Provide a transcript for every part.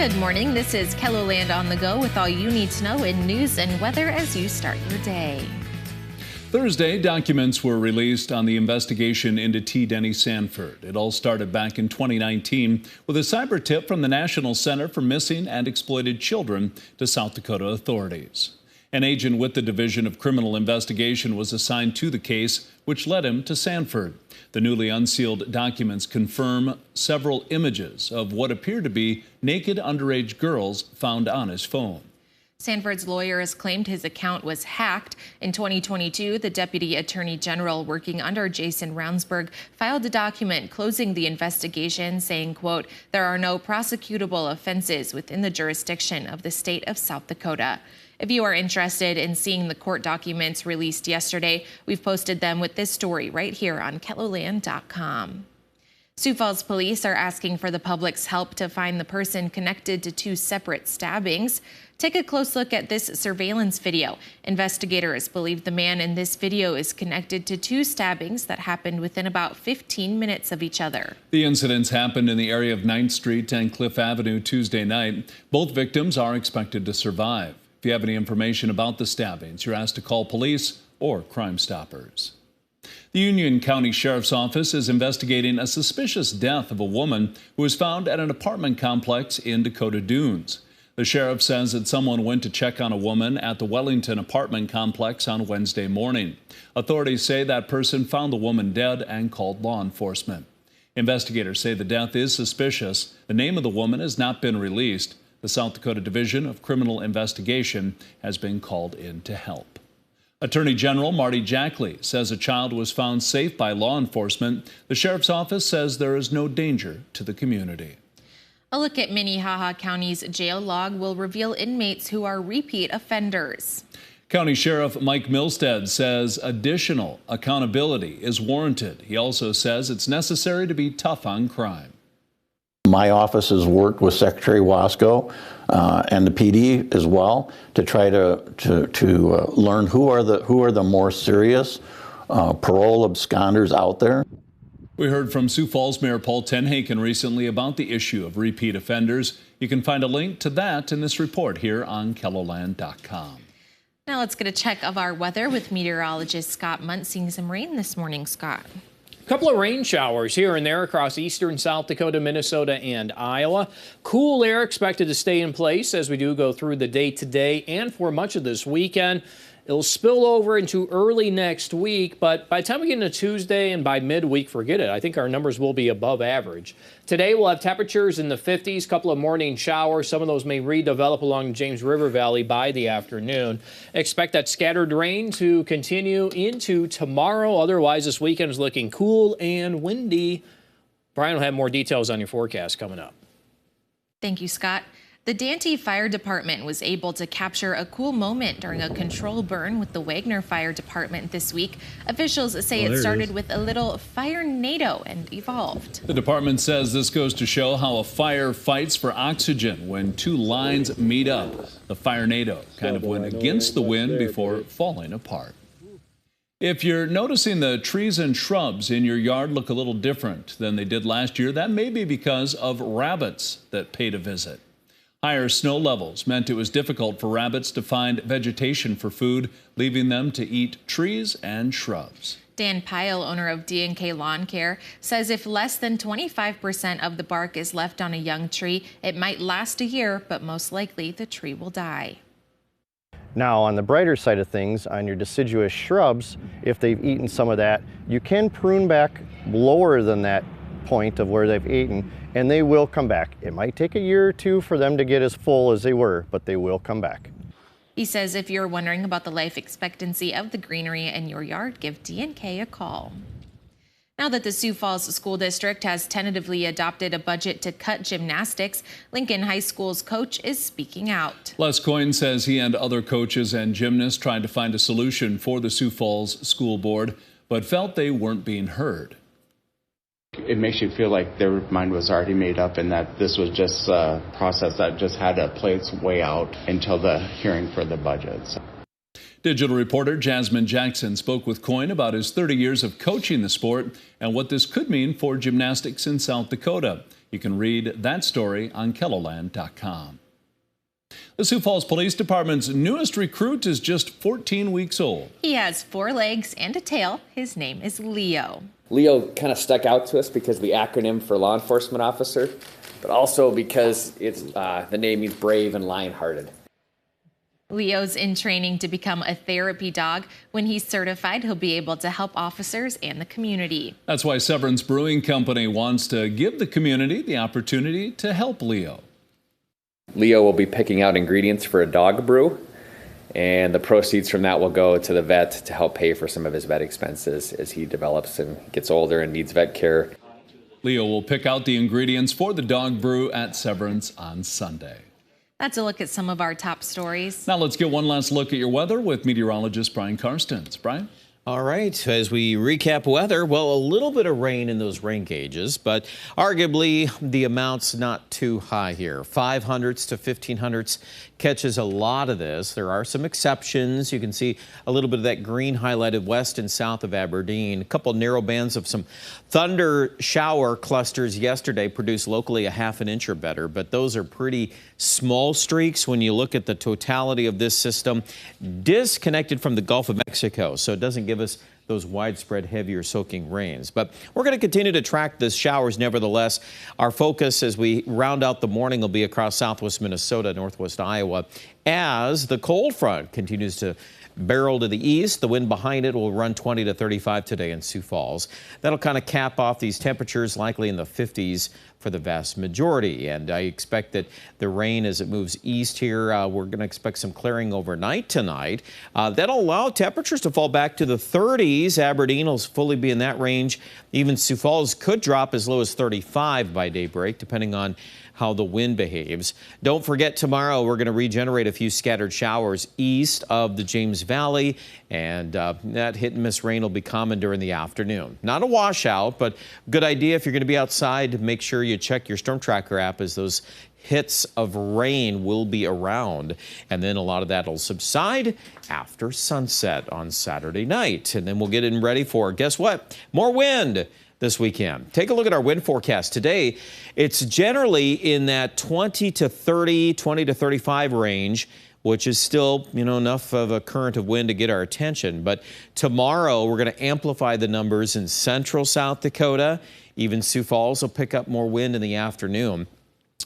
Good morning. This is KELOLAND on the go with all you need to know in news and weather as you start your day. Thursday, documents were released on the investigation into T. Denny Sanford. It all started back in 2019 with a cyber tip from the National Center for Missing and Exploited Children to South Dakota authorities. An agent with the Division of Criminal Investigation was assigned to the case, which led him to Sanford. The newly unsealed documents confirm several images of what appear to be naked underage girls found on his phone. Sanford's lawyer has claimed his account was hacked. In 2022, the Deputy Attorney General working under Jason Ravnsborg filed a document closing the investigation saying, quote, "There are no prosecutable offenses within the jurisdiction of the state of South Dakota." If you are interested in seeing the court documents released yesterday, we've posted them with this story right here on KELOLAND.com. Sioux Falls police are asking for the public's help to find the person connected to two separate stabbings. Take a close look at this surveillance video. Investigators believe the man in this video is connected to two stabbings that happened within about 15 minutes of each other. The incidents happened in the area of 9th Street and Cliff Avenue Tuesday night. Both victims are expected to survive. If you have any information about the stabbings, you're asked to call police or Crime Stoppers. The Union County Sheriff's Office is investigating a suspicious death of a woman who was found at an apartment complex in Dakota Dunes. The sheriff says that someone went to check on a woman at the Wellington apartment complex on Wednesday morning. Authorities say that person found the woman dead and called law enforcement. Investigators say the death is suspicious. The name of the woman has not been released. The South Dakota Division of Criminal Investigation has been called in to help. Attorney General Marty Jackley says a child was found safe by law enforcement. The sheriff's office says there is no danger to the community. A look at Minnehaha County's jail log will reveal inmates who are repeat offenders. County Sheriff Mike Milstead says additional accountability is warranted. He also says it's necessary to be tough on crime. My office has worked with Secretary Wasco and the PD as well to try to learn who are the more serious parole absconders out there. We heard from Sioux Falls Mayor Paul Tenhaken recently about the issue of repeat offenders. You can find a link to that in this report here on KELOLAND.com. Now let's get a check of our weather with meteorologist Scott Munt. Seeing some rain this morning, Scott. A couple of rain showers here and there across eastern South Dakota, Minnesota, and Iowa. Cool air expected to stay in place as we do go through the day today and for much of this weekend. It'll spill over into early next week, but by the time we get into Tuesday and by midweek, forget it. I think our numbers will be above average. Today we'll have temperatures in the 50s, couple of morning showers. Some of those may redevelop along the James River Valley by the afternoon. Expect that scattered rain to continue into tomorrow. Otherwise, this weekend is looking cool and windy. Brian will have more details on your forecast coming up. Thank you, Scott. The Dante Fire Department was able to capture a cool moment during a controlled burn with the Wagner Fire Department this week. Officials say it started with a little fire-nado and evolved. The department says this goes to show how a fire fights for oxygen when two lines meet up. The fire-nado kind of went against the wind before falling apart. If you're noticing the trees and shrubs in your yard look a little different than they did last year, that may be because of rabbits that paid a visit. Higher snow levels meant it was difficult for rabbits to find vegetation for food, leaving them to eat trees and shrubs. Dan Pyle, owner of D&K Lawn Care, says if less than 25% of the bark is left on a young tree, it might last a year, but most likely the tree will die. Now, on the brighter side of things, on your deciduous shrubs, if they've eaten some of that, you can prune back lower than that point of where they've eaten, and they will come back. It might take a year or two for them to get as full as they were, but they will come back. He says if you're wondering about the life expectancy of the greenery in your yard, give D&K a call. Now that the Sioux Falls School District has tentatively adopted a budget to cut gymnastics, Lincoln High School's coach is speaking out. Les Coyne says he and other coaches and gymnasts tried to find a solution for the Sioux Falls School Board, but felt they weren't being heard. It makes you feel like their mind was already made up and that this was just a process that just had to play its way out until the hearing for the budget. Digital reporter Jasmine Jackson spoke with Coyne about his 30 years of coaching the sport and what this could mean for gymnastics in South Dakota. You can read that story on KELOLAND.com. The Sioux Falls Police Department's newest recruit is just 14 weeks old. He has 4 legs and a tail. His name is Leo. Leo kind of stuck out to us because of the acronym for law enforcement officer, but also because it's the name means brave and lion-hearted. Leo's in training to become a therapy dog. When he's certified, he'll be able to help officers and the community. That's why Severance Brewing Company wants to give the community the opportunity to help Leo. Leo will be picking out ingredients for a dog brew, and the proceeds from that will go to the vet to help pay for some of his vet expenses as he develops and gets older and needs vet care. Leo will pick out the ingredients for the dog brew at Severance on Sunday. That's a look at some of our top stories. Now let's get one last look at your weather with meteorologist Brian Karstens. Brian? All right, as we recap weather, well, a little bit of rain in those rain gauges, but arguably the amount's not too high here. 500s to 1500s catches a lot of this. There are some exceptions. You can see a little bit of that green highlighted west and south of Aberdeen. A couple narrow bands of some thunder shower clusters yesterday produced locally a ½ an inch or better, but those are pretty small streaks when you look at the totality of this system, disconnected from the Gulf of Mexico, so it doesn't give us those widespread heavier soaking rains. But we're going to continue to track the showers nevertheless. Our focus as we round out the morning will be across southwest Minnesota, northwest Iowa, as the cold front continues to barrel to the east. The wind behind it will run 20 to 35 today in Sioux Falls. That'll kind of cap off these temperatures, likely in the 50s for the vast majority. And I expect that the rain, as it moves east here, we're going to expect some clearing overnight tonight. That'll allow temperatures to fall back to the 30s. Aberdeen will fully be in that range. Even Sioux Falls could drop as low as 35 by daybreak, depending on how the wind behaves. Don't forget, tomorrow we're going to regenerate a few scattered showers east of the James Valley, and that hit and miss rain will be common during the afternoon. Not a washout, but good idea if you're going to be outside, make sure you check your Storm Tracker app, as those hits of rain will be around. And then a lot of that will subside after sunset on Saturday night. And then we'll get in ready for, guess what? More wind this weekend. Take a look at our wind forecast today. It's generally in that 20 to 30, 20 to 35 range, which is still, enough of a current of wind to get our attention. But tomorrow, we're going to amplify the numbers in central South Dakota. Even Sioux Falls will pick up more wind in the afternoon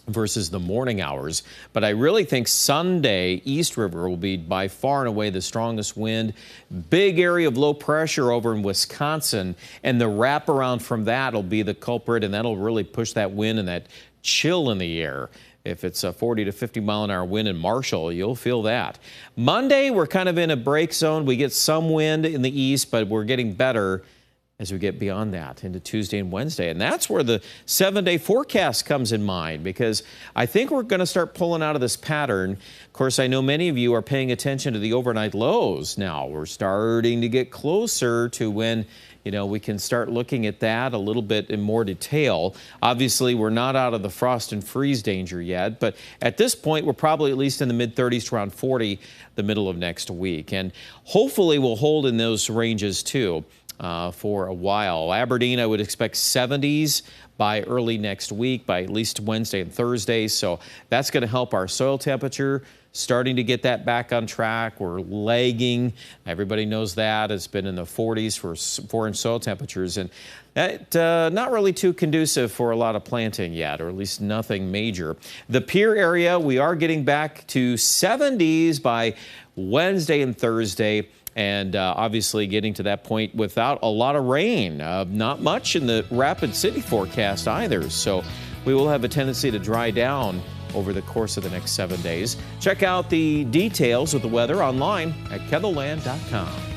versus the morning hours. But I really think Sunday, East River will be by far and away the strongest wind. Big area of low pressure over in Wisconsin, and the wraparound from that will be the culprit, and that'll really push that wind and that chill in the air. If it's a 40 to 50 mile an hour wind in Marshall, you'll feel that. Monday, we're kind of in a break zone. We get some wind in the east, but we're getting better as we get beyond that into Tuesday and Wednesday. And that's where the 7-day forecast comes in mind, because I think we're going to start pulling out of this pattern. Of course, I know many of you are paying attention to the overnight lows now. We're starting to get closer to when, we can start looking at that a little bit in more detail. Obviously, we're not out of the frost and freeze danger yet, but at this point, we're probably at least in the mid-30s to around 40 the middle of next week. And hopefully we'll hold in those ranges too. For a while. Aberdeen, I would expect 70s by early next week, by at least Wednesday and Thursday. So that's going to help our soil temperature, starting to get that back on track. We're lagging. Everybody knows that. It's been in the 40s for 4-inch soil temperatures. And that not really too conducive for a lot of planting yet, or at least nothing major. The Pier area, we are getting back to 70s by Wednesday and Thursday. And obviously getting to that point without a lot of rain. Not much in the Rapid City forecast either. So we will have a tendency to dry down over the course of the next 7 days. Check out the details of the weather online at KELOLAND.com.